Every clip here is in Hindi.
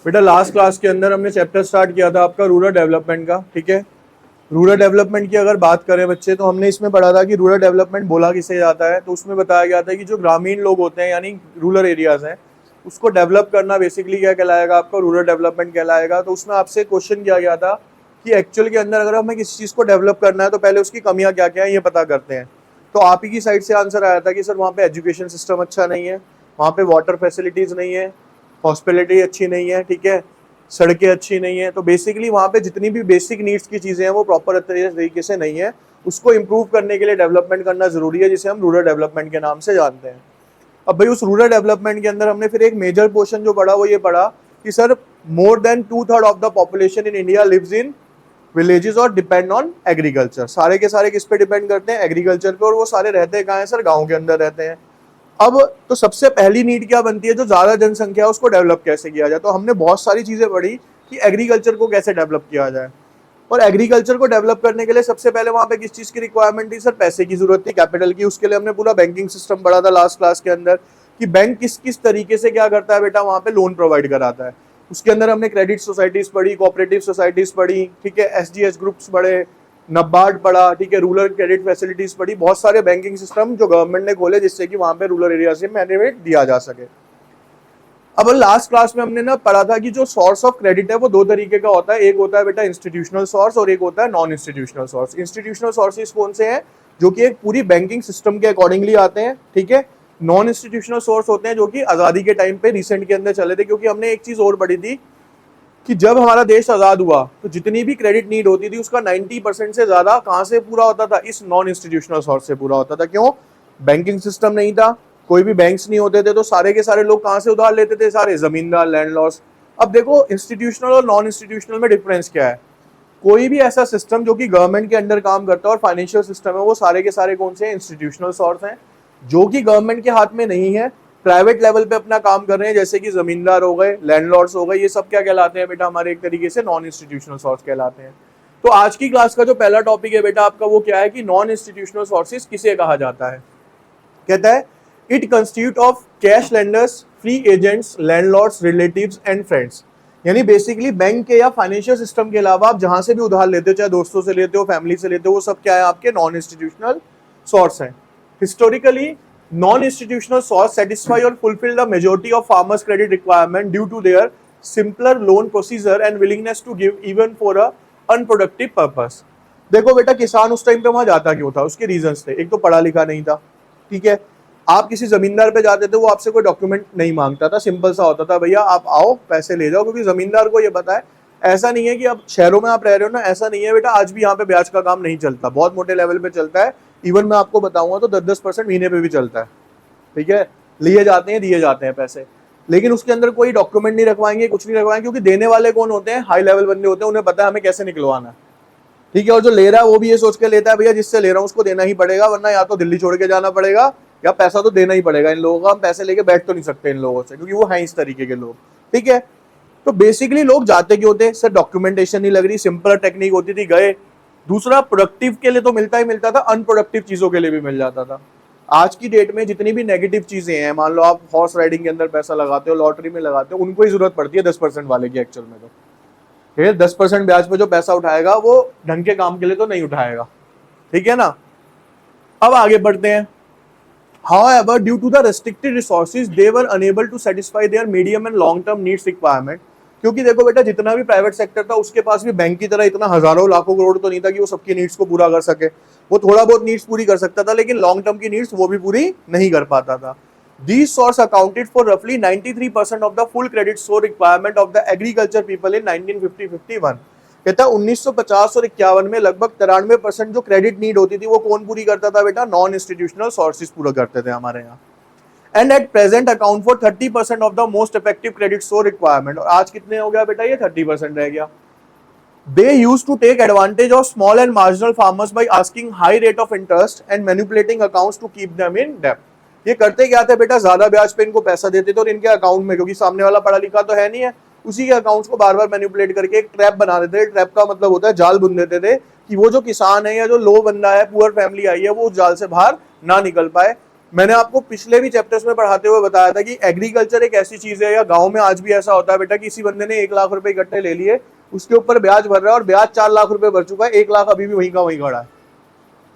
बेटा लास्ट क्लास के अंदर हमने चैप्टर स्टार्ट किया था आपका रूरल डेवलपमेंट का, ठीक है। रूरल डेवलपमेंट की अगर बात करें बच्चे, तो हमने इसमें पढ़ा था कि रूरल डेवलपमेंट बोला किसे जाता है। तो उसमें बताया गया था कि जो ग्रामीण लोग होते हैं यानी रूरल एरियाज हैं, उसको डेवलप करना बेसिकली क्या कहलाएगा, आपका रूरल डेवलपमेंट कहलाएगा। तो उसमें आपसे क्वेश्चन किया गया था कि एक्चुअल के अंदर अगर हमें किसी चीज़ को डेवलप करना है तो पहले उसकी कमियां क्या क्या है ये पता करते हैं। तो आप ही की साइड से आंसर आया था कि सर वहाँ पे एजुकेशन सिस्टम अच्छा नहीं है, वहाँ पे वाटर फैसिलिटीज़ नहीं है, हॉस्पिटलिटी अच्छी नहीं है, ठीक है, सड़कें अच्छी नहीं है। तो बेसिकली वहाँ पे जितनी भी बेसिक नीड्स की चीज़ें हैं वो प्रॉपर तरीके से नहीं है। उसको इम्प्रूव करने के लिए डेवलपमेंट करना जरूरी है, जिसे हम रूरल डेवलपमेंट के नाम से जानते हैं। अब भाई उस रूरल डेवलपमेंट के अंदर हमने फिर एक मेजर पोर्शन जो पढ़ा वो ये पढ़ा कि sir more than 2/3 of the population in India lives in villages और डिपेंड ऑन एग्रीकल्चर। सारे के सारे किस पे डिपेंड करते हैं, एग्रीकल्चर पे। और वो सारे रहते कहाँ हैं सर, गाँव के अंदर रहते हैं। अब तो सबसे पहली नीड क्या बनती है, जो ज्यादा जनसंख्या है उसको डेवलप कैसे किया जाए। तो हमने बहुत सारी चीजें पढ़ी कि एग्रीकल्चर को कैसे डेवलप किया जाए। और एग्रीकल्चर को डेवलप करने के लिए सबसे पहले वहां पे किस चीज की रिक्वायरमेंट थी सर, पैसे की जरूरत थी, कैपिटल की। उसके लिए हमने पूरा बैंकिंग सिस्टम पढ़ा था लास्ट क्लास के अंदर कि बैंक किस किस तरीके से क्या करता है बेटा, वहां पे लोन प्रोवाइड कराता है। उसके अंदर हमने क्रेडिट सोसाइटीज पढ़ी, कोऑपरेटिव सोसाइटीज पढ़ी, ठीक है, एसजीएस ग्रुप्स पढ़े, नबार्ड पढ़ा, ठीक है, रूरल क्रेडिट फैसिलिटीज पढ़ी। बहुत सारे बैंकिंग सिस्टम जो गवर्नमेंट ने खोले जिससे कि वहां पे रूरल एरिया से मैनेज दिया जा सके। अब लास्ट क्लास में हमने ना पढ़ा था कि जो सोर्स ऑफ क्रेडिट है वो दो तरीके का होता है। एक होता है बेटा इंस्टीट्यूशनल सोर्स और एक होता है non institutional source. Institutional sources कौन से हैं, जो कि एक पूरी बैंकिंग सिस्टम के अकॉर्डिंगली आते हैं, ठीक है। नॉन इंस्टीट्यूशनल सोर्स होते हैं जो कि आजादी के टाइम पे रिसेंट के अंदर चले थे। क्योंकि हमने एक चीज और पढ़ी थी कि जब हमारा देश आजाद हुआ तो जितनी भी क्रेडिट नीड होती थी उसका 90% से ज्यादा कहां से पूरा होता था, इस नॉन इंस्टीट्यूशनल सोर्स से पूरा होता था। क्यों, बैंकिंग सिस्टम नहीं था, कोई भी बैंक्स नहीं होते थे, तो सारे के सारे लोग कहां से उधार लेते थे, सारे जमींदार, लैंडलॉर्ड्स। अब देखो इंस्टीट्यूशनल और नॉन इंस्टीट्यूशनल में डिफरेंस क्या है। कोई भी ऐसा सिस्टम जो कि गवर्नमेंट के अंडर काम करता है और फाइनेंशियल सिस्टम है, वो सारे के सारे कौन से इंस्टीट्यूशनल सोर्स हैं, जो कि गवर्नमेंट के हाथ में नहीं है, प्राइवेट लेवल पे अपना काम कर रहे हैं, जैसे कि जमींदार हो गए, लैंडलॉर्ड्स हो गए। ये सब क्या कहलाते हैं बेटा, हमारे एक तरीके से नॉन इंस्टीट्यूशनल सोर्स कहलाते हैं। तो आज की क्लास का जो पहला टॉपिक है बेटा आपका वो क्या है कि नॉन इंस्टीट्यूशनल सोर्सेज किसे कहा जाता है। कहता है it constitute of cash lenders, free agents, landlords, relatives and friends. यानी बेसिकली बैंक के या फाइनेंशियल सिस्टम के अलावा आप जहां से भी उधार लेते हो, चाहे दोस्तों से लेते हो, फैमिली से लेते हो, वो सब क्या है, आपके नॉन इंस्टीट्यूशनल सोर्स हैं। Historically non-institutional source satisfy or fulfill the majority of farmers' credit requirement due to their simpler loan procedure and willingness to give even for a unproductive purpose। देखो बेटा किसान उस टाइम पे वहां जाता क्यों था, उसके रीजंस थे। एक तो पढ़ा लिखा नहीं था, ठीक है। आप किसी जमींदार पे जाते थे, वो आपसे कोई डॉक्यूमेंट नहीं मांगता था, सिंपल सा होता था, भैया आप आओ पैसे ले जाओ। क्योंकि जमींदार को ये पता है, ऐसा नहीं है कि अब शहरों में आप रह रहे हो ना, ऐसा नहीं है बेटा, आज भी यहाँ पे ब्याज का काम नहीं चलता, बहुत मोटे लेवल पे चलता है। इवन मैं आपको बताऊंगा तो 10-10% महीने पे भी चलता है, ठीक है। लिए जाते हैं, दिए जाते हैं पैसे, लेकिन उसके अंदर कोई डॉक्यूमेंट नहीं रखवाएंगे, कुछ नहीं रखवाएंगे। क्योंकि देने वाले कौन होते हैं, हाई लेवल बंदे होते हैं, उन्हें पता है हमें कैसे निकलवाना है, ठीक है। और जो ले रहा है वो भी ये सोच के लेता है, भैया जिससे ले रहा हूँ उसको देना ही पड़ेगा, वरना या तो दिल्ली छोड़ के जाना पड़ेगा या पैसा तो देना ही पड़ेगा इन लोगों का। हम पैसे लेके बैठ तो नहीं सकते इन लोगों से, क्योंकि वो हैं इस तरीके के लोग, ठीक है। तो बेसिकली लोग जाते क्यों होते, सर डॉक्यूमेंटेशन नहीं लग रही, सिंपल टेक्निक होती थी, गए। दूसरा प्रोडक्टिव के लिए तो मिलता ही मिलता था, अनप्रोडक्टिव चीजों के लिए भी मिल जाता था। आज की डेट में जितनी भी नेगेटिव चीजें हैं, मान लो आप हॉर्स राइडिंग के अंदर पैसा लगाते हो, लॉटरी में लगाते हो, उनको ही जरूरत पड़ती है 10% वाले की एक्चुअल में। तो 10% ब्याज पे जो पैसा उठाएगा वो ढंग के काम के लिए तो नहीं उठाएगा, ठीक है ना। अब आगे बढ़ते हैं। However, due to the restricted resources, they were unable to satisfy their medium and long-term needs requirement। क्योंकि देखो बेटा जितना भी प्राइवेट सेक्टर था उसके पास भी बैंक की तरह इतना हजारों लाखों करोड़ तो नहीं था कि वो सबकी नीड्स को पूरा कर सके। वो थोड़ा बहुत नीड्स पूरी कर सकता था, लेकिन लॉन्ग टर्म की नीड्स वो भी पूरी नहीं कर पाता था। These source accounted for roughly 93% of the full credit score requirement of the agriculture people in 1950-51। कहता है 1950 और 51 में लगभग 93% जो क्रेडिट नीड होती थी वो कौन पूरी करता था बेटा, नॉन इंस्टीट्यूशनल सोर्सेज पूरा करते थे हमारे यहाँ। And at present account for 30% of the most effective credit score requirement. और आज कितने हो गया बेटा, ये 30% रह गया। They used to take advantage of small and marginal farmers by asking high rate of interest and manipulating accounts to keep them in debt। ये करते क्या थे बेटा, ज्यादा ब्याज पे इनको पैसा देते थे और इनके अकाउंट में, क्योंकि सामने वाला पढ़ा लिखा तो है नहीं है, उसी के अकाउंट्स को बार बार मैनिपुलेट करके एक ट्रैप बना देते थे। ट्रैप का मतलब होता है जाल बुन देते थे कि वो जो किसान है या जो लो बंदा है, पुअर फैमिली आई है, वो उस जाल से बाहर ना निकल पाए। मैंने आपको पिछले भी चैप्टर्स में पढ़ाते हुए बताया था कि एग्रीकल्चर एक ऐसी चीज है, या गांव में आज भी ऐसा होता है बेटा, किसी बंदे ने 1 लाख रुपए इकट्ठे ले लिए, उसके ऊपर ब्याज भर रहा है और ब्याज 4 लाख रुपए भर चुका है, 1 लाख अभी भी वहीं का वहीं खड़ा है।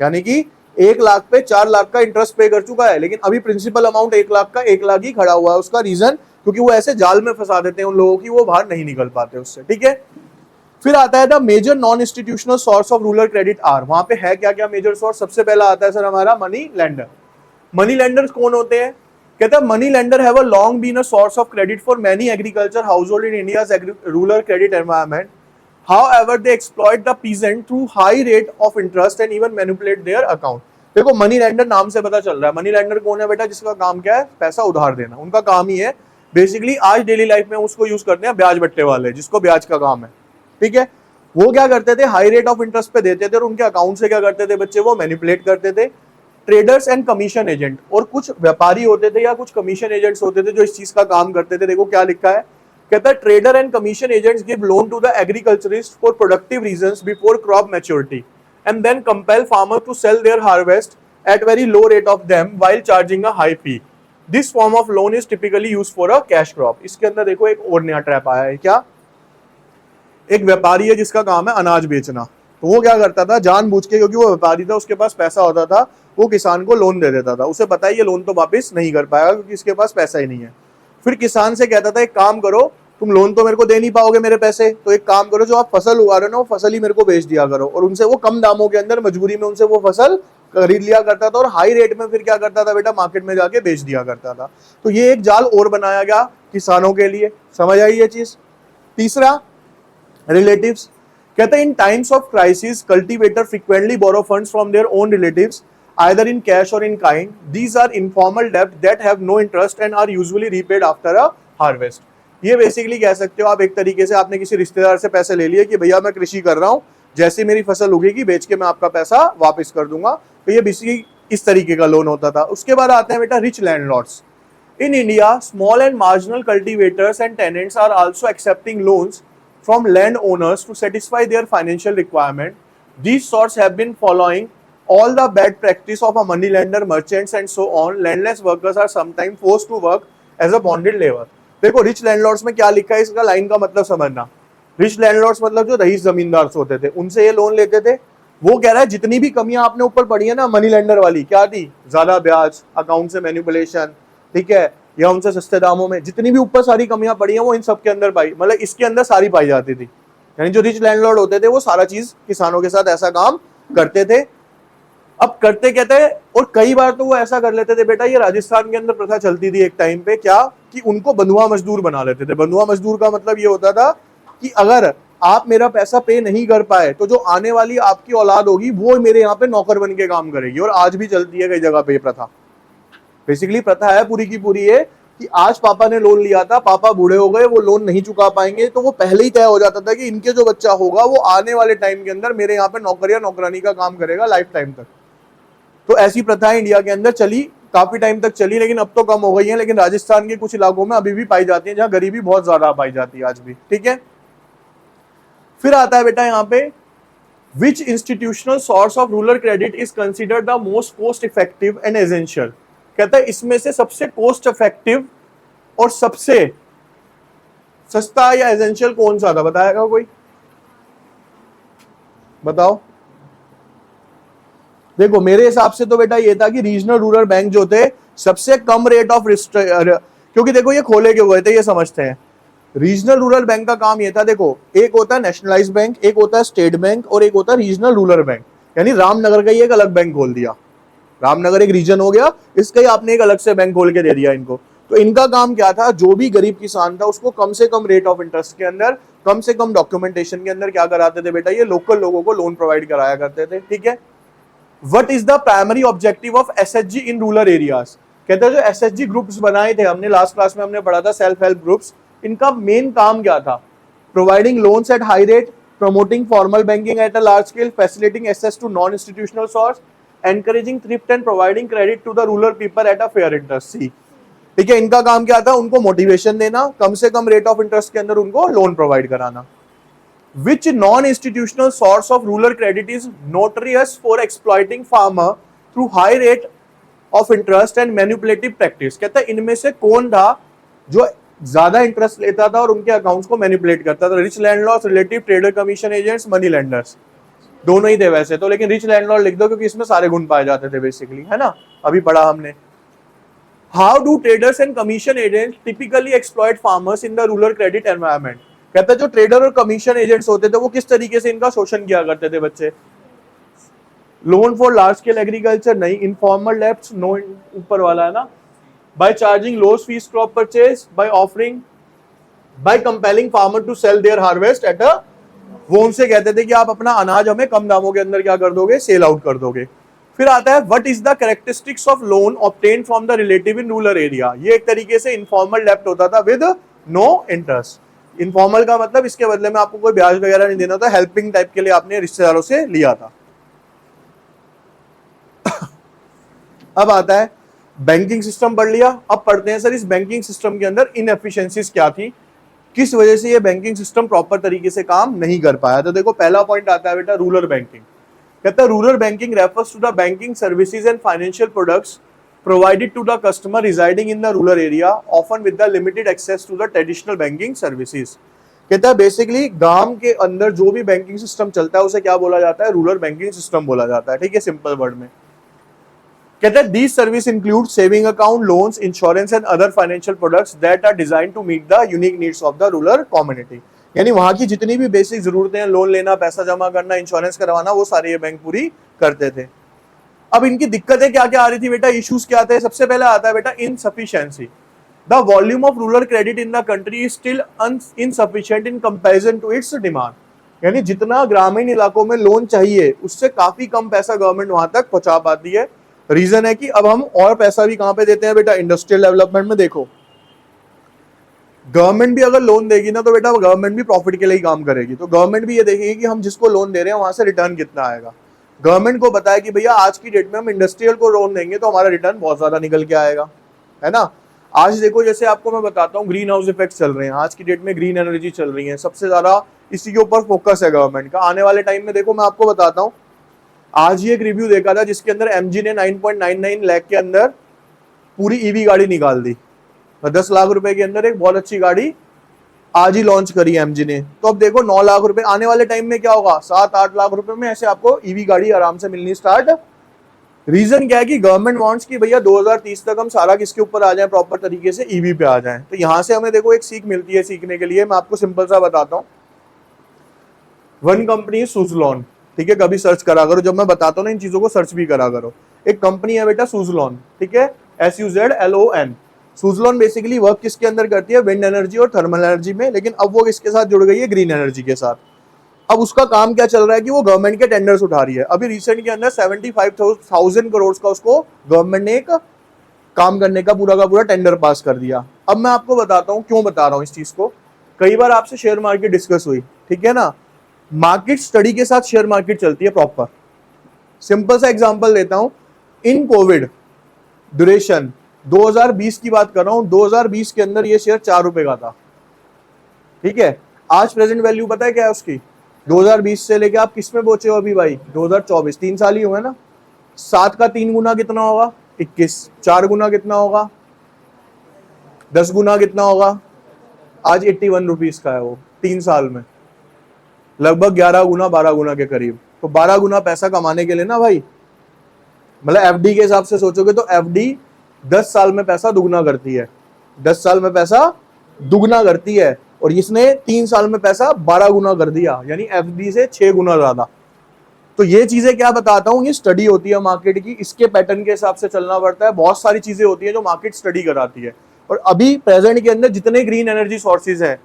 यानी कि 1 लाख पे 4 लाख का इंटरेस्ट पे कर चुका है, लेकिन अभी प्रिंसिपल अमाउंट 1 लाख का 1 लाख ही खड़ा हुआ है। उसका रीजन क्योंकि वो ऐसे जाल में फंसा देते हैं उन लोगों की, वो बाहर नहीं निकल पाते उससे, ठीक है। फिर आता है the major non institutional source of rural credit are. वहां पे है क्या क्या मेजर सोर्स? सबसे पहला आता है सर हमारा मनी लेंडर। मनी लेंडर्स कौन होते हैं? कहते हैं money lender have a long been a source of credit for many agriculture household in India's rural credit environment. However, they exploit the peasant through high rate of interest and even manipulate their account. देखो मनी लेंडर नाम से पता चल रहा है, मनी लेंडर कौन है बेटा? जिसका काम क्या है? पैसा उधार देना। उनका काम ही है बेसिकली, आज डेली लाइफ में उसको यूज करते हैं ब्याज बट्टे वाले, जिसको ब्याज का काम है, ठीक है। वो क्या करते थे? हाई रेट ऑफ इंटरेस्ट पे देते थे और उनके अकाउंट से क्या करते थे बच्चे? वो मैनिपुलेट करते थे। ट्रेडर्स एंड कमीशन एजेंट, और कुछ व्यापारी होते थे या कुछ कमीशन एजेंट्स होते थे जो इस चीज का काम करते थे। देखो क्या लिखा है, कहता है trader and commission agents give loan to the agriculturist for productive reasons before crop maturity and then compel farmer to sell their harvest at very low rate of them while charging a high fee. This form of loan is typically used for a cash crop. इसके अंदर देखो एक और नया ट्रैप आया है। क्या? एक व्यापारी है जिसका काम है अनाज बेचना, तो वो क्या करता था जानबूझ के, क्योंकि वो व्यापारी था, उसके पास पैसा होता था, वो किसान को लोन दे देता था। उसे पता है ये लोन तो वापस नहीं कर पाएगा क्योंकि इसके पास पैसा ही नहीं है। फिर किसान से कहता था एक काम करो, तुम लोन तो मेरे को दे नहीं पाओगे मेरे पैसे, तो एक काम करो, जो आप फसल उगा रहे हो ना, वो फसल ही मेरे को बेच दिया करो। और उनसे वो कम दामों के अंदर मजबूरी में उनसे वो फसल खरीद लिया करता था और हाई रेट में फिर क्या करता था बेटा? मार्केट में जाके बेच दिया करता था। तो ये एक जाल और बनाया गया किसानों के लिए। समझ आई ये चीज? तीसरा, रिलेटिव्स। कहते हैं in times of crisis cultivator frequently borrow funds from their own relatives either in cash or in kind. These are informal debt that have no interest and are usually repaid after a harvest. ये बेसिकली कह सकते हो आप, एक तरीके से आपने किसी रिश्तेदार से पैसे ले लिए कि भैया मैं कृषि कर रहा हूँ, जैसे मेरी फसल उगेगी बेच के मैं आपका पैसा वापस कर दूंगा। तो ये बेसिकली इस तरीके का लोन होता था। उसके बाद आते हैं बेटा rich landlords. In India, small and marginal cultivators and tenants are also accepting loans from landowners to satisfy their financial requirement. These sorts have been following all the bad practice of a money lender, merchants and so on. Landless workers are sometimes forced to work as a bonded labor. देखो रिच लैंडलॉर्ड्स में क्या लिखा है, इसका लाइन का मतलब समझना। रिच लैंडलॉर्ड्स मतलब जो रईस जमींदार होते थे, उनसे ये लोन लेते थे। वो कह रहा है जितनी भी कमियां आपने ऊपर पड़ी है ना मनी लेंडर वाली, क्या थी? ज्यादा ब्याज, अकाउंट से मैनिपुलेशन, ठीक है, या उनसे सस्ते दामों में, जितनी भी ऊपर सारी कमियां पड़ी हैं वो इन सब के अंदर पाई, मतलब इसके अंदर सारी पाई जाती थी। यानी जो रिच लैंडलॉर्ड होते थे वो सारा चीज किसानों के साथ ऐसा काम करते थे। अब करते कहते हैं, और कई बार तो वो ऐसा कर लेते थे बेटा, ये राजस्थान के अंदर प्रथा चलती थी एक टाइम पे, क्या कि उनको बंधुआ मजदूर बना लेते थे। बंधुआ मजदूर का मतलब ये होता था कि अगर आप मेरा पैसा पे नहीं कर पाए तो जो आने वाली आपकी औलाद होगी वो मेरे यहाँ पे नौकर बन के काम करेगी। और आज भी चलती है कई जगह पे ये प्रथा। बेसिकली प्रथा है पूरी की पूरी है कि आज पापा ने लोन लिया था, पापा बूढ़े हो गए, वो लोन नहीं चुका पाएंगे, तो वो पहले ही तय हो जाता था कि इनके जो बच्चा होगा वो आने वाले टाइम के अंदर मेरे यहाँ पे नौकर या नौकरानी का काम करेगा लाइफ टाइम तक। तो ऐसी प्रथा इंडिया के अंदर चली, काफी टाइम तक चली, लेकिन अब तो कम हो गई है। लेकिन राजस्थान के कुछ इलाकों में अभी भी पाई जाती है, जहां गरीबी बहुत ज्यादा पाई जाती है आज भी, ठीक है। फिर आता है बेटा यहाँ पे, which institutional source of rural credit is considered the most cost effective and essential. कहता है इसमें से सबसे कॉस्ट इफेक्टिव और सबसे सस्ता या एसेंशियल कौन सा था? बताएगा कोई? बताओ। देखो मेरे हिसाब से तो बेटा ये था कि रीजनल रूरल बैंक जो थे सबसे कम रेट ऑफ क्योंकि देखो ये खोले क्यों गए थे ये समझते हैं। रीजनल रूरल बैंक का काम ये था, देखो एक होता है नेशनलाइज्ड बैंक, एक होता है स्टेट बैंक और एक होता है रीजनल रूरल बैंक। यानी रामनगर का ही एक अलग बैंक खोल दिया, रामनगर एक रीजन हो गया, इसका ही आपने एक अलग से बैंक खोल के दे दिया इनको। तो इनका काम क्या था, जो भी गरीब किसान था उसको कम से कम रेट ऑफ इंटरेस्ट के अंदर, कम से कम डॉक्यूमेंटेशन के अंदर क्या कराते थे बेटा, ये लोकल लोगों को लोन प्रोवाइड कराया करते थे, ठीक है। What is the primary objective of SHG in rural areas? कहते हैं जो SHG ग्रुप्स बनाए थे हमने लास्ट क्लास में हमने पढ़ा था, सेल्फ हेल्प ग्रुप्स, इनका मेन काम क्या था? Providing loans at high rate, promoting formal banking at a large scale, facilitating access to non institutional source, encouraging thrift and providing credit to the rural people at a fair interest. C, ठीक है, इनका काम क्या था? उनको मोटिवेशन देना, कम से कम रेट ऑफ इंटरेस्ट के अंदर उनको लोन प्रोवाइड कराना। Which non-institutional source of rural credit is notorious for exploiting farmer through high rate of interest and manipulative practice. कहता है इनमें से कौन था जो ज्यादा इंटरेस्ट लेता था और उनके अकाउंट्स को मैनिपुलेट करता था? Rich landlords, relative trader, commission agents, money lenders, दोनों ही थे वैसे तो, लेकिन रिच लैंडलॉर्ड लिख दो क्योंकि इसमें सारे गुण पाए जाते थे बेसिकली, है ना, अभी पढ़ा हमने। How do traders and commission agents typically exploit farmers in the rural credit environment? कहता है जो ट्रेडर और कमीशन एजेंट्स होते थे वो किस तरीके से इनका शोषण किया करते थे बच्चे? Loan for large scale agriculture नहीं, इनफॉर्मल डेब्ट्स नो, ऊपर वाला है ना, by charging lower fees crop purchase, by offering, by compelling farmer to sell their harvest at a, वो उनसे कहते थे कि आप अपना अनाज हमें कम दामों के अंदर क्या कर दोगे, सेल आउट कर दोगे। फिर आता है what is the characteristics of loan obtain from the relative in rural area? ये एक तरीके से इनफॉर्मल डेब्ट होता था विद नो इंटरेस्ट। इनफॉर्मल का मतलब इसके बदले में आपको कोई ब्याज वगैरह नहीं देना था, हेल्पिंग टाइप के लिए आपने रिश्तेदारों से लिया था। अब आता है बैंकिंग सिस्टम पढ़ लिया, अब पढ़ते हैं सर इस बैंकिंग सिस्टम के अंदर इनएफिशिएंसीज क्या थी, किस वजह से ये बैंकिंग सिस्टम प्रॉपर तरीके से काम नहीं कर पाया। तो देखो पहला पॉइंट आता है बेटा रूरल बैंकिंग। कहता है rural banking refers to the banking services and financial products provided to the customer residing in the rural area often with the limited access to the traditional banking services. कहता है बेसिकली गांव के अंदर जो भी बैंकिंग सिस्टम चलता है उसे क्या बोला जाता है, रूरल बैंकिंग सिस्टम बोला जाता है, ठीक है, सिंपल वर्ड में। कहता है these service include saving account, loans, insurance and other financial products that are designed to meet the unique needs of the rural community। यानी वहां की जितनी भी बेसिक जरूरतें हैं, लोन लेना, पैसा जमा करना, इंश्योरेंस करवाना, वो सारे ये बैंक पूरी करते थे। अब इनकी दिक्कतें क्या क्या आ रही थी बेटा, इश्यूज क्या थे? सबसे पहले आता है बेटा insufficiency. The volume of rural credit in the country is still insufficient in comparison to its demand. यानी जितना ग्रामीण इलाकों में लोन चाहिए उससे काफी कम पैसा गवर्नमेंट वहां तक पहुंचा पाती है। रीजन है कि अब हम और पैसा भी कहां पे देते हैं बेटा, इंडस्ट्रियल डेवलपमेंट में। देखो गवर्नमेंट भी अगर लोन देगी ना तो बेटा गवर्नमेंट भी प्रॉफिट के लिए ही काम करेगी। तो गवर्नमेंट भी ये देखेगी कि हम जिसको लोन दे रहे हैं वहां से रिटर्न कितना आएगा। गवर्नमेंट को बताया कि भैया आज की डेट में हम इंडस्ट्रियल को लोन देंगे तो हमारा रिटर्न बहुत ज्यादा निकल के आएगा, है ना। आज देखो जैसे आपको मैं बताता हूँ ग्रीन हाउस इफेक्ट चल रहे हैं, आज की डेट में ग्रीन एनर्जी चल रही है, सबसे ज्यादा इसी के ऊपर फोकस है गवर्नमेंट का। आने वाले टाइम में देखो मैं आपको बताता हूँ, आज ही एक रिव्यू देखा था जिसके अंदर एमजी ने 9.99 लाख के अंदर पूरी ईवी गाड़ी निकाल दी। 10 लाख रुपए के अंदर एक बहुत अच्छी गाड़ी आज ही लॉन्च करी एमजी ने। तो अब देखो 9 लाख रुपए आने वाले टाइम में क्या होगा, 7-8 लाख रुपए में ऐसे आपको ईवी गाड़ी आराम से मिलनी स्टार्ट। रीजन क्या है कि गवर्नमेंट वांट्स कि भैया 2030 तक हम सारा किसके ऊपर आ जाए, प्रॉपर तरीके से ईवी पे आ जाए। तो यहां से हमें देखो एक सीख मिलती है सीखने के लिए। मैं आपको सिंपल सा बताता हूँ, वन कंपनी सुजलॉन, ठीक है, कभी सर्च करा करो, जब मैं बताता हूँ ना इन चीजों को सर्च भी करा करो। एक कंपनी है बेटा सुजलॉन, ठीक है, SUZLON। सुजलॉन बेसिकली वर्क किसके अंदर करती है, विंड एनर्जी और थर्मल एनर्जी में, लेकिन अब वो किसके साथ जुड़ गई है, ग्रीन एनर्जी के साथ। अब उसका काम क्या चल रहा है कि वो गवर्नमेंट के टेंडर्स उठा रही है। अभी रिसेंट के अंदर 75,000 करोड़ का उसको गवर्नमेंट ने एक काम करने का पूरा टेंडर पास कर दिया। अब मैं आपको बताता हूँ क्यों बता रहा हूँ इस चीज को। कई बार आपसे शेयर मार्केट डिस्कस हुई, ठीक है ना, मार्केट स्टडी के साथ शेयर मार्केट चलती है प्रॉपर। सिंपल सा एग्जांपल देता हूं, इन कोविड ड्यूरेशन 2020 की बात कर रहा हूं, 2020 के अंदर ये शेयर 4 रुपए का था, ठीक है। आज प्रेजेंट वैल्यू पता है क्या है उसकी, 2020 से लेके आप किस में पहुंचे हो अभी भाई, 2024, 3 साल ही हुए ना। 7 का 3 गुना कितना होगा, 21, 4 गुना कितना होगा, 10 गुना कितना होगा, आज 81 रुपीज का है वो 3 साल में, लगभग 11 गुना 12 गुना के करीब। तो 12 गुना पैसा कमाने के लिए ना भाई, मतलब एफडी के हिसाब से सोचोगे तो एफडी 10 साल में पैसा दुगना करती है, 10 साल में पैसा दुगना करती है, और इसने 3 साल में पैसा 12 गुना कर दिया, यानी एफडी से 6 गुना ज्यादा। तो ये चीजें क्या बताता हूँ, ये स्टडी होती है मार्केट की, इसके पैटर्न के हिसाब से चलना पड़ता है। बहुत सारी चीजें होती है जो मार्केट स्टडी कराती है। और अभी प्रेजेंट के अंदर जितने ग्रीन एनर्जी सोर्सेज हैं,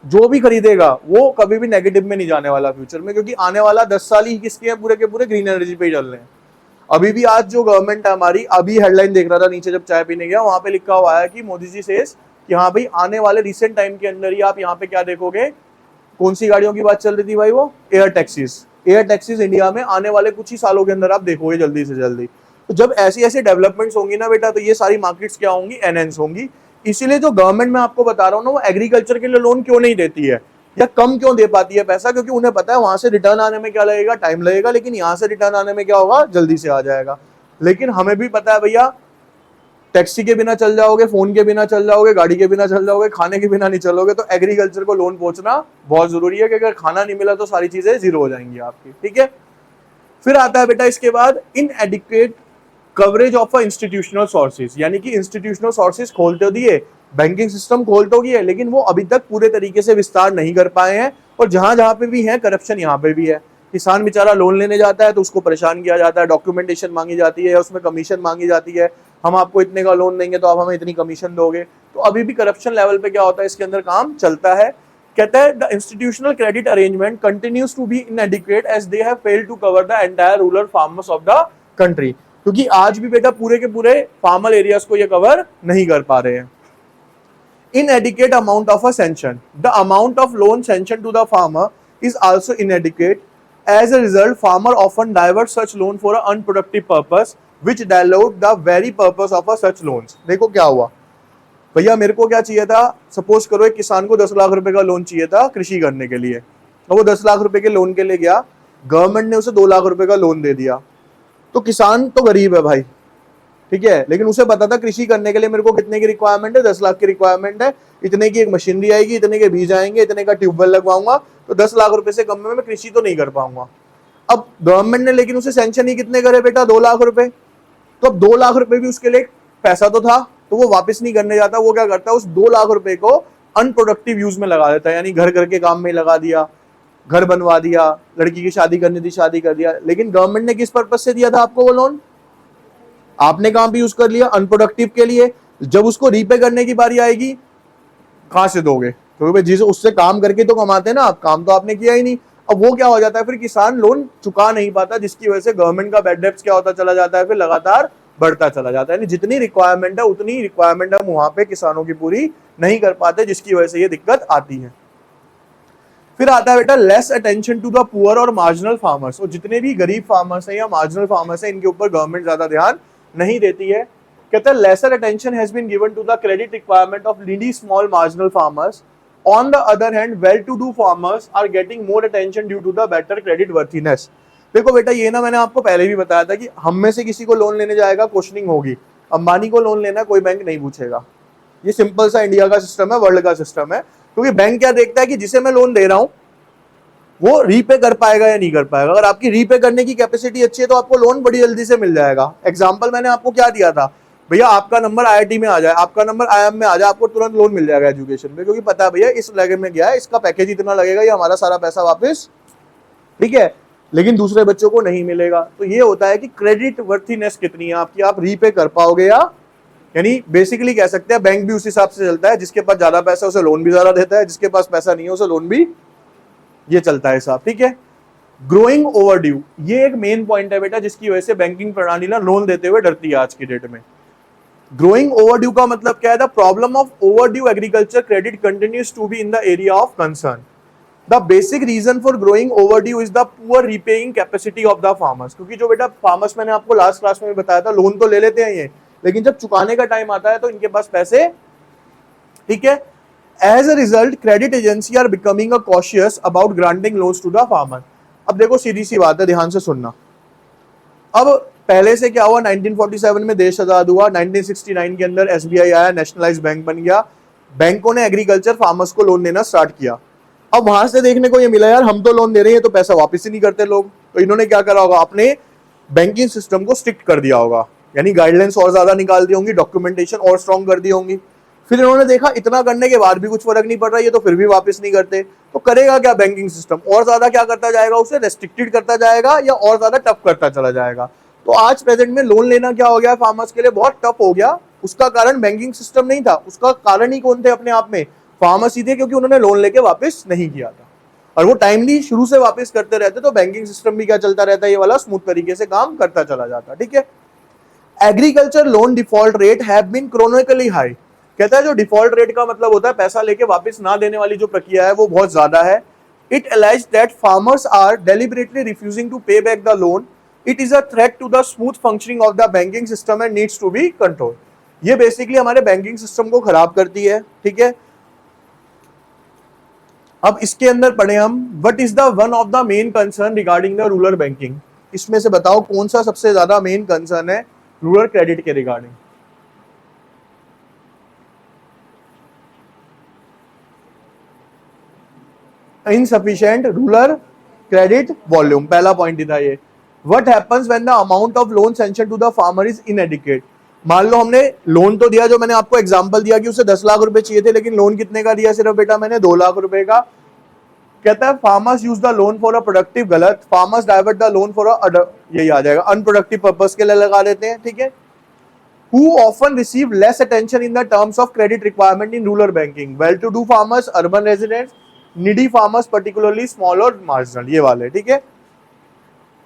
जो भी खरीदेगा वो कभी भी नेगेटिव में नहीं जाने वाला फ्यूचर में, क्योंकि आने वाला 10 साल ही किसके हैं, पूरे के पूरे ग्रीन एनर्जी पे ही चल रहे हैं। अभी भी आज जो गवर्नमेंट है हमारी, अभी हेडलाइन देख रहा था नीचे जब चाय पीने गया, वहां पे लिखा हुआ है कि मोदी जी सेज कि हाँ भाई आने वाले रिसेंट टाइम के अंदर ही आप यहाँ पे क्या देखोगे, कौन सी गाड़ियों की बात चल रही थी भाई, वो एयर टैक्सीज इंडिया में आने वाले कुछ ही सालों के अंदर आप देखोगे जल्दी से जल्दी। तो जब ऐसी ऐसी डेवलपमेंट्स होंगी ना बेटा, तो ये सारी मार्केट्स क्या होंगी, एनहेंस होंगी। इसीलिए जो गवर्नमेंट मैं आपको बता रहा हूँ ना, वो एग्रीकल्चर के लिए लोन क्यों नहीं देती है या कम क्यों दे पाती है पैसा, क्योंकि उन्हें पता है वहां से रिटर्न आने में क्या लगेगा, टाइम लगेगा, लेकिन यहाँ से रिटर्न आने में क्या होगा, जल्दी से आ जाएगा। लेकिन हमें भी पता है भैया टैक्सी के बिना चल जाओगे, फोन के बिना चल जाओगे, गाड़ी के बिना चल जाओगे, खाने के बिना नहीं चलोगे। तो एग्रीकल्चर को लोन पहुंचना बहुत जरूरी है कि अगर खाना नहीं मिला तो सारी चीजें जीरो हो जाएंगी आपकी, ठीक है। फिर आता है बेटा इसके बाद इनएडिक्वेट कवरेज ऑफ इंस्टीट्यूशनल सोर्सेज, यानी कि इंस्टीट्यूशनल सोर्सेज खोल तो दिए, बैंकिंग सिस्टम खोल तो गया, लेकिन वो अभी तक पूरे तरीके से विस्तार नहीं कर पाए हैं। और जहां जहां पे भी है करप्शन यहाँ पे भी है। किसान बेचारा लोन लेने जाता है तो उसको परेशान किया जाता है, डॉक्यूमेंटेशन मांगी जाती है, उसमें कमीशन मांगी जाती है, हम आपको इतने का लोन देंगे तो आप हमें इतनी कमीशन दोगे। तो अभी भी करप्शन लेवल पे क्या होता है, इसके अंदर काम चलता है। कहता है the institutional credit arrangement continues to be inadequate as they have failed to cover the entire rural farmers of the country, क्योंकि आज भी बेटा पूरे के पूरे फार्मर एरियाज को ये कवर नहीं कर पा रहे हैं। Inadequate amount of a sanction. The amount of loan sanctioned to the farmer is also inadequate. As a result, farmer often divert such loan for an unproductive purpose, which dilute the very purpose of a such loans. देखो क्या हुआ भैया, मेरे को क्या चाहिए था, सपोज करो एक किसान को 10 लाख रुपए का लोन चाहिए था कृषि करने के लिए, और वो 10 लाख रुपए के लोन के लिए गया, गवर्नमेंट ने उसे 2 लाख रुपए का लोन दे दिया। तो किसान तो गरीब है भाई, ठीक है, लेकिन उसे पता था कृषि करने के लिए मेरे को कितने की रिक्वायरमेंट है, 10 लाख की रिक्वायरमेंट है, इतने की एक मशीनरी आएगी, इतने के बीज आएंगे, इतने का ट्यूबवेल लगवाऊंगा, तो 10 लाख रुपए से कम में मैं कृषि तो नहीं कर पाऊंगा। अब गवर्नमेंट ने लेकिन उसे सैंक्शन ही कितने करे बेटा, 2 लाख रुपए। तो अब 2 लाख रुपए भी उसके लिए पैसा तो था, तो वो वापस नहीं करने जाता। वो क्या करता है, उस 2 लाख रुपए को अनप्रोडक्टिव यूज में लगा देता है, यानी घर घर के काम में लगा दिया, घर बनवा दिया, लड़की की शादी करनी थी शादी कर दिया। लेकिन गवर्नमेंट ने किस पर्पज से दिया था आपको वो लोन, आपने काम भी यूज कर लिया अनप्रोडक्टिव के लिए। जब उसको रीपे करने की बारी आएगी कहां से दोगे, क्योंकि जिस उससे काम करके तो कमाते हैं ना आप, काम तो आपने किया ही नहीं। अब वो क्या हो जाता है, फिर किसान लोन चुका नहीं पाता, जिसकी वजह से गवर्नमेंट का बैड डेब्ट्स क्या होता चला जाता है, फिर लगातार बढ़ता चला जाता है। यानी जितनी रिक्वायरमेंट है उतनी रिक्वायरमेंट हम वहां पे किसानों की पूरी नहीं कर पाते, जिसकी वजह से ये दिक्कत आती है। फिर आता है बेटा less attention to the poor और मार्जिनल फार्मर्स। और जितने भी गरीब फार्मर्स हैं या मार्जिनल फार्मर्स हैं, इनके ऊपर गवर्नमेंट ज्यादा ध्यान नहीं देती है। कहता है lesser attention has been given to the credit requirement of needy small marginal farmers. On the other hand well to do farmers are getting more attention due to the better credit worthiness. देखो बेटा ये ना मैंने आपको पहले भी बताया था कि हम में से किसी को लोन लेने जाएगा क्वेश्चनिंग होगी। अंबानी को लोन लेना कोई बैंक नहीं पूछेगा, ये सिंपल सा इंडिया का सिस्टम है, वर्ल्ड का सिस्टम है। क्योंकि बैंक क्या देखता है कि जिसे मैं लोन दे रहा हूं वो रीपे कर पाएगा या नहीं कर पाएगा। अगर आपकी रीपे करने की कैपेसिटी अच्छी है तो आपको लोन बड़ी जल्दी से मिल जाएगा। एग्जांपल मैंने आपको क्या दिया था, भैया आपका नंबर आईआईटी में आ जाए, आपका नंबर आईएम में आ जाए, आपको तुरंत लोन मिल जाएगा एजुकेशन में, क्योंकि पता है भैया इस लगे में गया है, इसका पैकेज इतना लगेगा, ये हमारा सारा पैसा वापस, ठीक है। लेकिन दूसरे बच्चों को नहीं मिलेगा। तो ये होता है कि क्रेडिट वर्थीनेस कितनी है आपकी, आप रीपे कर पाओगे या, यानी बेसिकली कह सकते हैं बैंक भी उस हिसाब से चलता है, जिसके पास ज्यादा पैसा उसे लोन भी ज्यादा देता है, जिसके पास पैसा नहीं है उसे लोन भी, ये चलता है साहब, ठीक है। ग्रोइंग ओवरड्यू, ये एक मेन पॉइंट है बेटा, जिसकी वजह से बैंकिंग प्रणाली ना लोन देते हुए डरती है आज की डेट में। ग्रोइंग ओवरड्यू का मतलब क्या है, the problem of overdue agriculture credit continues to be in the area of concern. The basic reason for growing overdue is the poor repaying capacity of the farmers. क्योंकि जो बेटा फार्मर्स, मैंने आपको लास्ट क्लास में बताया था, लोन तो ले लेते हैं ये, लेकिन जब चुकाने का टाइम आता है तो इनके पास पैसे, ठीक है। As a result, credit agency are becoming a cautious about granting loans to the farmer. अब देखो सीधी सी बात है, ध्यान से सुनना। अब पहले से क्या हुआ, 1947 में देश आजाद हुआ, 1969 के अंदर एसबीआई आया, नेशनलाइज बैंक बन गया, बैंकों ने एग्रीकल्चर फार्मर्स को लोन देना स्टार्ट किया। अब वहां से देखने को ये मिला यार हम तो लोन दे रहे हैं तो पैसा वापस ही नहीं करते लोग, तो इन्होंने क्या करा होगा, अपने बैंकिंग सिस्टम को स्ट्रिक्ट कर दिया होगा, यानी गाइडलाइंस और ज्यादा निकाल दी होंगी, डॉक्यूमेंटेशन और स्ट्रॉन्ग कर दी होंगी। फिर इन्होंने देखा इतना करने के बाद भी कुछ फर्क नहीं पड़ रहा, ये तो फिर भी वापस नहीं करते, तो करेगा क्या बैंकिंग सिस्टम, और ज्यादा क्या करता जाएगा, उसे रेस्ट्रिक्टेड करता जाएगा या और ज्यादा टफ करता चला जाएगा। तो आज प्रेजेंट में लोन लेना क्या हो गया, फार्मर्स के लिए बहुत टफ हो गया। उसका कारण बैंकिंग सिस्टम नहीं था, उसका कारण ही कौन थे अपने आप में, फार्मर्स ही थे, क्योंकि उन्होंने लोन लेके वापस नहीं किया था। और वो टाइमली शुरू से वापस करते रहते तो बैंकिंग सिस्टम भी क्या चलता रहता है, ये वाला स्मूथ तरीके से काम करता चला जाता, ठीक है। Agriculture loan default rate have been chronically high. कहता है जो डिफॉल्ट रेट का मतलब होता है पैसा लेके वापस ना देने वाली जो प्रक्रिया है वो बहुत ज्यादा है। It alleges that farmers are deliberately refusing to pay back the loan. It is a threat to the smooth functioning of the banking system and needs to be control. ये बेसिकली हमारे बैंकिंग सिस्टम को खराब करती है, ठीक है। अब इसके अंदर पढ़े हम, what is the one of the main concern regarding the rural banking. इसमें से बताओ कौन सा सबसे ज्यादा मेन कंसर्न है रूरल क्रेडिट के regarding? Insufficient rural credit volume, पहला पॉइंट ही था ये। What happens when the amount of loan sanction to the farmer is inadequate? मान लो हमने लोन तो दिया, जो मैंने आपको एग्जांपल दिया कि उसे 10 लाख रुपए चाहिए थे, लेकिन लोन कितने का दिया सिर्फ बेटा मैंने 2 लाख रुपए का। कहता है farmers use the loan for a productive, गलत, farmers divert the loan for a, यही आ जाएगा, अनप्रोडक्टिव पर्पस के लिए लगा देते हैं, ठीक है। Who often receive less attention in the terms of credit requirement in rural banking? Well-to-do farmers, urban residents, needy farmers, particularly small और marginal, ये वाले, ठीक है।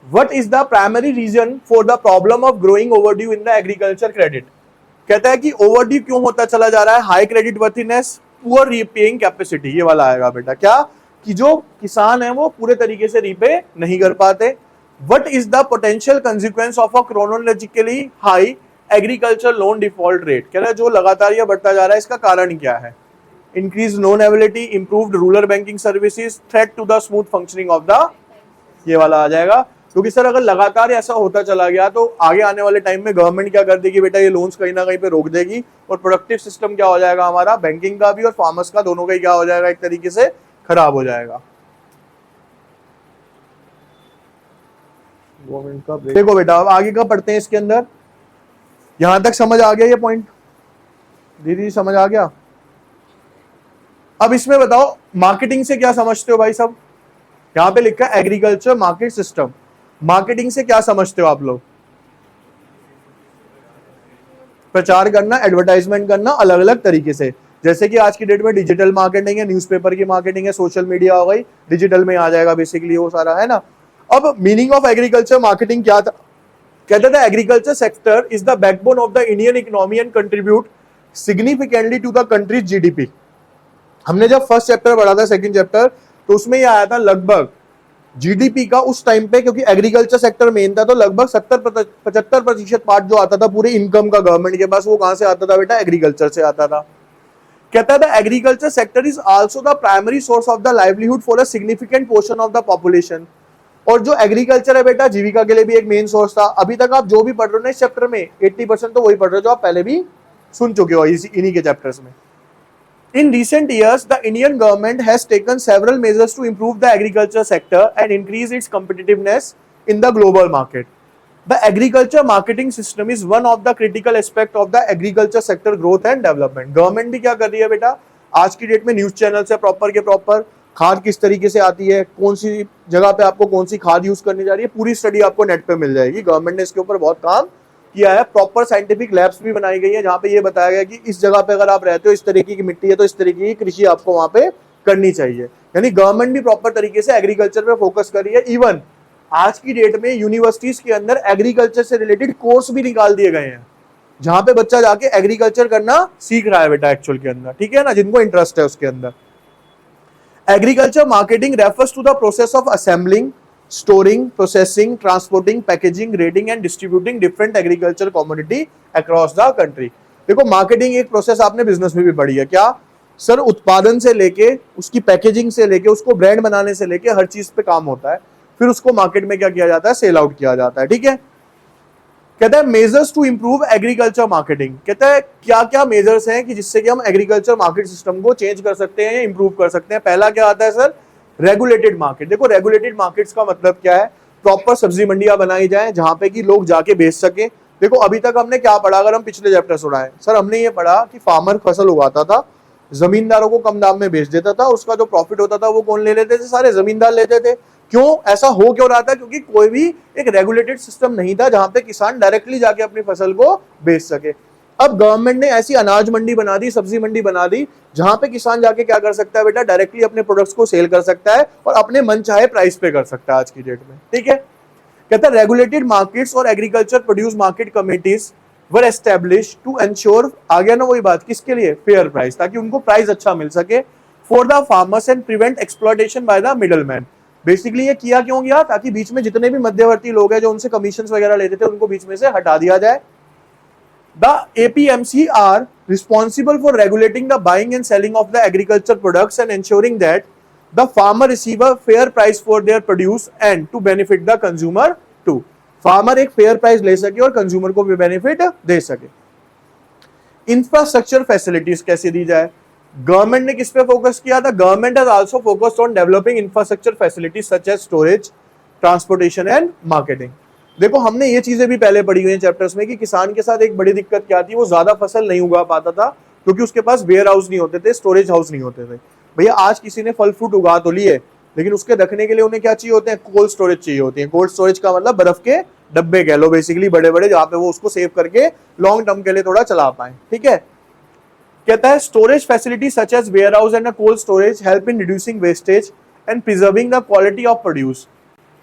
What is the primary reason for the problem of growing overdue in the agriculture credit? कहता है कि overdue क्यों होता चला जा रहा है? High credit worthiness, poor repaying capacity, ये वाला आएगा बेटा। क्या कि जो किसान है वो पूरे तरीके से रीपे नहीं कर पाते। What is the potential consequence of a chronologically high agriculture loan default rate? कह रहा है जो लगातार यह बढ़ता जा रहा है, इसका कारण क्या है? Increase loan ability, improved rural banking services, threat to the smooth functioning of the, ये वाला आ जाएगा। क्योंकि सर अगर लगातार ऐसा होता चला गया तो आगे आने वाले टाइम में गवर्नमेंट क्या कर देगी बेटा, ये लोन्स कहीं ना कहीं पे रोक देगी, और प्रोडक्टिव सिस्टम क्या हो जाएगा हमारा, बैंकिंग का भी और फार्मर्स का, दोनों का ही क्या हो जाएगा, एक तरीके से खराब हो जाएगा। देखो बेटा अब आगे का पढ़ते हैं इसके अंदर। यहां तक समझ आ गया ये पॉइंट? दीदी समझ आ गया? अब इसमें बताओ मार्केटिंग से क्या समझते हो भाई सब? यहां पे लिखा है एग्रीकल्चर मार्केट सिस्टम। मार्केटिंग से क्या समझते हो आप लोग? प्रचार करना, एडवर्टाइजमेंट करना अलग अलग तरीके से। जैसे कि आज की डेट में डिजिटल मार्केटिंग है, न्यूज़पेपर की मार्केटिंग है, सोशल मीडिया हो गई, डिजिटल में आ जाएगा बेसिकली वो सारा, है ना। अब मीनिंग ऑफ एग्रीकल्चर मार्केटिंग क्या था? कहते थे agriculture sector is the backbone of the Indian economy and contribute significantly to the country's GDP. हमने जब फर्स्ट चैप्टर पढ़ा था, सेकंड चैप्टर, तो उसमें ये आया था लगभग जीडीपी का उस टाइम पे, क्योंकि एग्रीकल्चर सेक्टर मेन था, तो लगभग 75% पार्ट जो आता था पूरे इनकम का गवर्नमेंट के पास, वो कहां से आता था बेटा? एग्रीकल्चर से आता था। कहता था agriculture sector is also the primary source of the livelihood for a significant portion of the population. और जो एग्रीकल्चर है बेटा जीविका के लिए भी एक मेन सोर्स था। अभी तक आप जो भी पढ़ रहे हो ना इस चैप्टर में 80% तो वही पढ़ रहे हो जो आप पहले भी सुन चुके हो इन्हीं के चैप्टर्स में। In recent years, the Indian government has taken several measures to improve the agriculture sector and increase its competitiveness in the global market. The agriculture marketing system is one of the critical aspect of the agriculture sector growth and development. Government भी क्या कर रही है बेटा, आज की डेट में न्यूज चैनल से प्रॉपर के प्रॉपर खाद किस तरीके से आती है, कौन सी जगह पे आपको कौन सी खाद यूज करनी जा रही है, पूरी स्टडी आपको नेट पे मिल जाएगी। गवर्नमेंट ने इसके ऊपर बहुत काम किया है, प्रॉपर साइंटिफिक लैब्स भी बनाई गई है जहां पे ये बताया गया कि इस जगह पे अगर आप रहते हो, इस तरीके की मिट्टी है तो इस तरीके की कृषि आपको वहां पे करनी चाहिए। यानी गवर्नमेंट भी प्रॉपर तरीके से एग्रीकल्चर पे फोकस कर रही है। इवन आज की डेट में यूनिवर्सिटीज के अंदर एग्रीकल्चर से रिलेटेड कोर्स भी निकाल दिए गए हैं, जहां पे बच्चा जाके एग्रीकल्चर करना सीख रहा है बेटा एक्चुअल के अंदर, ठीक है ना, जिनको इंटरेस्ट है उसके अंदर। Agriculture marketing refers to the process of assembling, storing, processing, transporting, packaging, grading and distributing different agriculture commodity across the country। देखो मार्केटिंग एक प्रोसेस आपने बिजनेस में भी पढ़ी है क्या सर? उत्पादन से लेके उसकी पैकेजिंग से लेके उसको ब्रांड बनाने से लेके हर चीज पे काम होता है, फिर उसको मार्केट में क्या किया जाता है? सेल आउट किया जाता है, ठीक है। कहता है measures to improve agriculture marketing. कहता है क्या क्या मेजर्स हैं कि जिससे कि हम एग्रीकल्चर मार्केट सिस्टम को चेंज कर सकते हैं या इंप्रूव कर सकते हैं। पहला क्या आता है सर? Regulated market. देखो रेगुलेटेड मार्केट्स का मतलब क्या है? प्रॉपर सब्जी मंडियां बनाई जाए जहां पे कि लोग जाके बेच सके। देखो अभी तक हमने क्या पढ़ा, अगर हम पिछले चैप्टर उड़ाएं सर, हमने ये पढ़ा कि फार्मर फसल उगाता था, जमींदारों को कम दाम में बेच देता था, उसका जो प्रॉफिट होता था वो कौन ले लेते थे? सारे जमींदार लेते थे। क्यों ऐसा हो क्यों रहा था? क्योंकि कोई भी एक रेगुलेटेड सिस्टम नहीं था जहां पे किसान डायरेक्टली जाके अपनी फसल को बेच सके। अब गवर्नमेंट ने ऐसी अनाज मंडी बना दी, सब्जी मंडी बना दी, जहां पे किसान जाके क्या कर सकता है बेटा? डायरेक्टली अपने प्रोडक्ट्स को सेल कर सकता है और अपने मन चाहे प्राइस पे कर सकता है आज की डेट में, ठीक है। कहता है रेगुलेटेड मार्केट्स और agriculture produce market committees were establish to ensure, आ गया ना वही बात, किसके लिए? फेयर प्राइस, ताकि उनको प्राइस अच्छा मिल सके for the farmers and prevent exploitation by the middleman. Basically ये किया क्यों गया? ताकि बीच में जितने भी मध्यवर्ती लोग हैं जो उनसे कमीशन वगैरह लेते थे उनको बीच में से हटा दिया जाए। The APMC are responsible for regulating the buying and selling of the agriculture products and ensuring that the farmer receive a fair price for their produce and to benefit the consumer to farmer एक फेयर प्राइस ले सके और कंज्यूमर को भी बेनिफिट दे सके। इंफ्रास्ट्रक्चर फैसिलिटीज कैसे दी जाए? गवर्नमेंट ने किस पे फोकस किया था? Government has also focused on developing infrastructure facilities such as storage, transportation and marketing. देखो हमने ये चीजें भी पहले पढ़ी हुई हैं चैप्टर्स में कि किसान के साथ एक बड़ी दिक्कत क्या थी, वो ज्यादा फसल नहीं उगा पाता था क्योंकि उसके पास वेयर हाउस नहीं होते थे, स्टोरेज हाउस नहीं होते थे। भैया आज किसी ने फल फ्रूट उगा तो लिए, लेकिन उसके रखने के लिए उन्हें क्या चाहिए होते हैं? कोल्ड स्टोरेज चाहिए होती है। कोल्ड स्टोरेज का मतलब बर्फ के डब्बे कह लो बेसिकली, बड़े बड़े, जहां पे वो उसको सेव करके लॉन्ग टर्म के लिए थोड़ा चला पाए। ठीक है, कहता है storage facility such as warehouse and cold storage help in reducing wastage and preserving the quality of produce.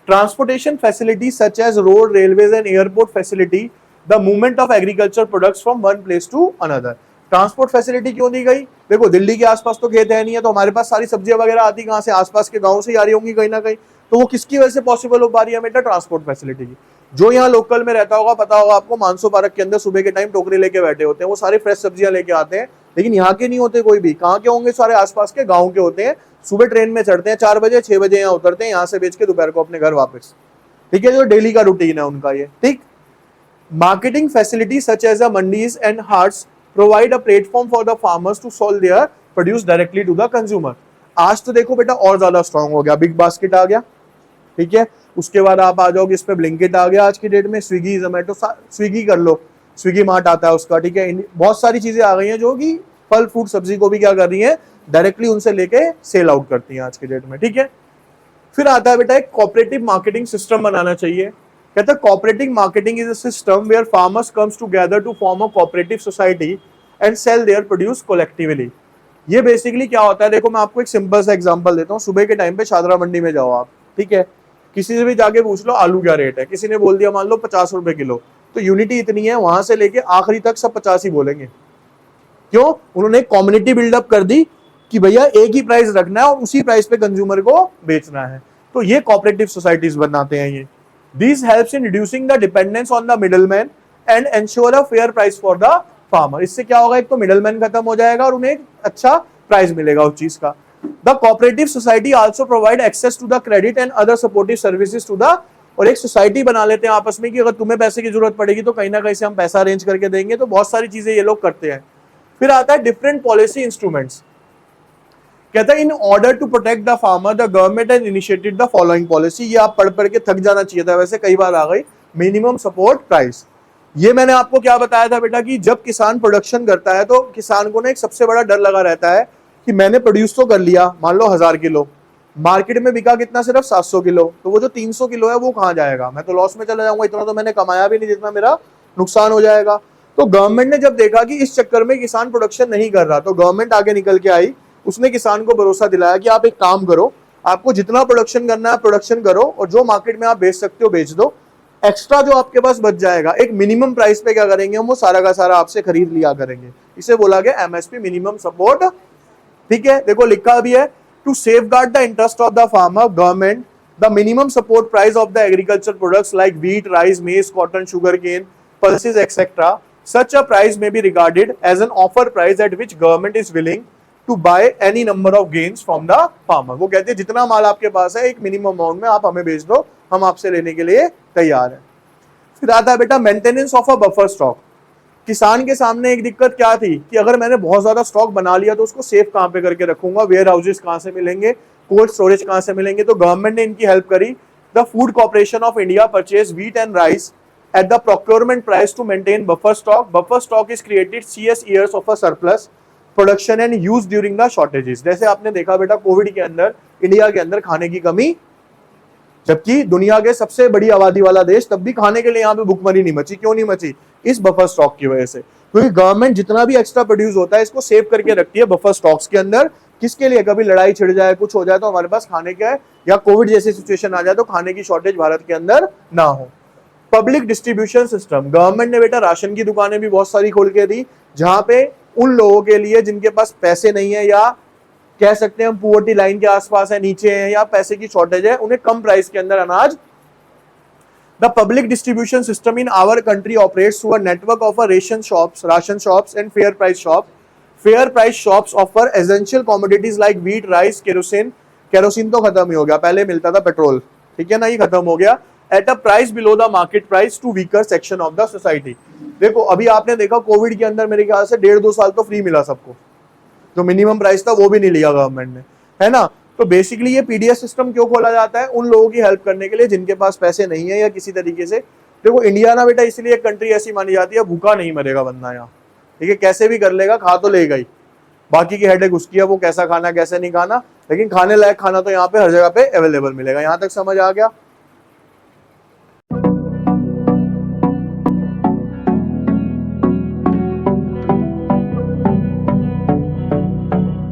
Transportation facilities such as road, railways and airport facility the movement of agriculture products from one place to another। Transport facility क्यों दी गई? देखो दिल्ली के आसपास तो खेत है नहीं है, तो हमारे पास सारी सब्जियां वगैरह आती कहां से? आसपास के गांव से ही आ रही होंगी कहीं ना कहीं। तो वो किसकी वजह से पॉसिबल हो पा रही है बेटा? ट्रांसपोर्ट फैसिलिटी की। जो यहाँ लोकल में रहता होगा, पता होगा आपको, मानसो पार्क के अंदर सुबह के टाइम टोकरी लेके बैठे होते हैं, वो सारे फ्रेश सब्जियां लेके आते हैं, लेकिन यहाँ के नहीं होते कोई भी। कहाँ के होंगे? सारे आसपास के गाँव के होते हैं। सुबह ट्रेन में चढ़ते हैं 4 बजे, 6 बजे यहाँ उतरते हैं, यहाँ से बेच के दोपहर को अपने घर वापस। ठीक है, जो डेली का रूटीन है उनका ये। ठीक, marketing facility such as mandis and haats provide a platform for the farmers to sell their produce directly to the consumer. आज तो देखो बेटा और ज्यादा स्ट्रांग हो गया, बिग बास्केट आ गया। ठीक है, उसके बाद आप आ जाओगे इस पे, ब्लिंकिट आ गया आज की डेट में, स्विगी, जोमेटो, स्विगी कर लो, स्विगी मार्ट आता है उसका। ठीक है, बहुत सारी चीजें आ गई हैं जो कि फल फ्रूट सब्जी को भी क्या कर रही है? डायरेक्टली उनसे लेके सेल आउट करती है आज की डेट में। ठीक है, फिर आता है बेटा एक कोऑपरेटिव मार्केटिंग सिस्टम बनाना चाहिए। कहता है cooperative marketing is a system where farmers comes together to form a cooperative society and sell their produce collectively. ये बेसिकली क्या होता है? देखो मैं आपको एक सिंपल सा एग्जांपल देता हूँ। सुबह के टाइम पे शादरा मंडी में जाओ आप, ठीक है, किसी से भी जाके पूछ लो आलू क्या रेट है, किसी ने बोल दिया मान लो 50 रुपए किलो, तो यूनिटी इतनी है, वहां से लेके आखिरी तक सब 50 ही बोलेंगे। क्यों? उन्होंने कम्युनिटी बिल्डअप कर दी कि भैया एक ही प्राइस रखना है और उसी प्राइस पे कंज्यूमर को बेचना है। तो ये कोऑपरेटिव सोसाइटीज बनाते हैं ये। This helps in reducing the dependence on the middleman and ensure a fair price for the farmer. इससे क्या होगा? एक तो मिडलमैन खत्म हो जाएगा और उन्हें एक अच्छा प्राइस मिलेगा उस चीज का। The cooperative society also provide access to the credit and other supportive services to the. और एक सोसाइटी बना लेते हैं आपस में कि अगर तुम्हें पैसे की जरूरत पड़ेगी तो कहीं ना कहीं से हम पैसा अरेंज करके देंगे। तो बहुत सारी चीजें ये लोग करते हैं। फिर आता है डिफरेंट पॉलिसी इंस्ट्रूमेंट्स। कहता है in order to protect the farmer the government has initiated the following policy. ये आप पढ़ पढ़ के थक जाना चाहिए था, वैसे कई बार आ गई। मिनिमम सपोर्ट प्राइस, ये मैंने आपको क्या बताया था बेटा कि जब किसान प्रोडक्शन करता है तो किसान को ना एक सबसे बड़ा डर लगा रहता है कि मैंने प्रोड्यूस तो कर लिया, मान लो 1000 किलो, मार्केट में बिका कितना? सिर्फ 700 किलो, तो वो जो 300 किलो है वो कहाँ जाएगा? मैं तो लॉस में चला जाऊंगा, इतना तो मैंने कमाया भी नहीं जितना मेरा नुकसान हो जाएगा। तो गवर्नमेंट ने जब देखा कि इस चक्कर में किसान प्रोडक्शन नहीं कर रहा, तो गवर्नमेंट आगे निकल के आई, उसने किसान को भरोसा दिलाया कि आप एक काम करो, आपको जितना प्रोडक्शन करना है प्रोडक्शन करो और जो मार्केट में आप बेच सकते हो बेच दो, एक्स्ट्रा जो आपके पास बच जाएगा एक मिनिमम प्राइस पे क्या करेंगे हम, वो सारा का सारा आपसे खरीद लिया करेंगे। इसे बोला गया एमएसपी, मिनिमम सपोर्ट। ठीक है, देखो लिखा भी है to safeguard the interest of the farmer government the minimum support price of the agriculture products like wheat, rice, maize, cotton, sugarcane, pulses etc. such a price may be regarded as an offer price at which government is willing to buy any number of gains from the farmer। वो कहते हैं जितना माल आपके पास है एक मिनिमम अमाउंट में आप हमें बेच दो, हम आपसे लेने के लिए तैयार हैं। फिर आता है बेटा maintenance of a buffer stock. किसान के सामने एक दिक्कत क्या थी कि अगर मैंने बहुत ज्यादा स्टॉक बना लिया तो उसको सेफ कहां पे करके रखूंगा, वेयर हाउसेज कहां से मिलेंगे, कोल्ड स्टोरेज कहां से मिलेंगे। तो गवर्नमेंट ने इनकी हेल्प करी। The food corporation of India purchase wheat and rice at the procurement price to maintain buffer stock. Buffer stock is created CS years of a surplus production and used during the shortages। जैसे आपने देखा बेटा कोविड के अंदर इंडिया के अंदर खाने की कमी, जबकि दुनिया के सबसे बड़ी आबादी वाला देश, तब भी खाने के लिए यहाँ पे भुखमरी नहीं मची। क्यों नहीं मची? इस बफर स्टॉक की वजह से। क्योंकि गवर्नमेंट जितना भी एक्स्ट्रा प्रोड्यूस होता है इसको सेव करके रखती है बफर स्टॉक्स के अंदर। किसके लिए? कभी लड़ाई छिड़ जाए, कुछ हो जाए तो हमारे पास खाने का है, या कोविड जैसी सिचुएशन आ जाए तो खाने की शॉर्टेज भारत के अंदर ना हो। पब्लिक डिस्ट्रीब्यूशन सिस्टम, गवर्नमेंट ने बेटा राशन की दुकानें भी बहुत सारी खोल के दी, जहां पे उन लोगों के लिए जिनके पास पैसे नहीं है, या कह सकते हैं हम पुअर्टी लाइन के आसपास है, नीचे है, या पैसे की शॉर्टेज है, उन्हें कम प्राइस के अंदर अनाज। The public distribution system in our country operates through a network of ration shops and fair price shop. Fair price shops offer essential commodities like wheat, rice, kerosene. Kerosene तो खत्म ही हो गया, पहले मिलता था पेट्रोल, ठीक है ना, ये खत्म हो गया। At a price below the market price to weaker section of the society. देखो अभी आपने देखा कोविड के अंदर मेरे ख्याल से 1.5-2 साल तो फ्री मिला सबको, जो मिनिमम प्राइस था वो भी नहीं लिया गवर्नमेंट ने, है ना। तो बेसिकली ये पीडीएस सिस्टम क्यों खोला जाता है, उन लोगों की हेल्प करने के लिए जिनके पास पैसे नहीं है या किसी तरीके से। देखो इंडिया ना बेटा इसलिए एक कंट्री ऐसी मानी जाती है, भूखा नहीं मरेगा बंदा यहाँ, ठीक है, कैसे भी कर लेगा, खा तो लेगा ही, बाकी की हेडेक उसकी है, वो कैसा खाना कैसे नहीं खाना, लेकिन खाने लायक खाना तो यहाँ पे हर जगह पे अवेलेबल मिलेगा। यहाँ तक समझ आ गया।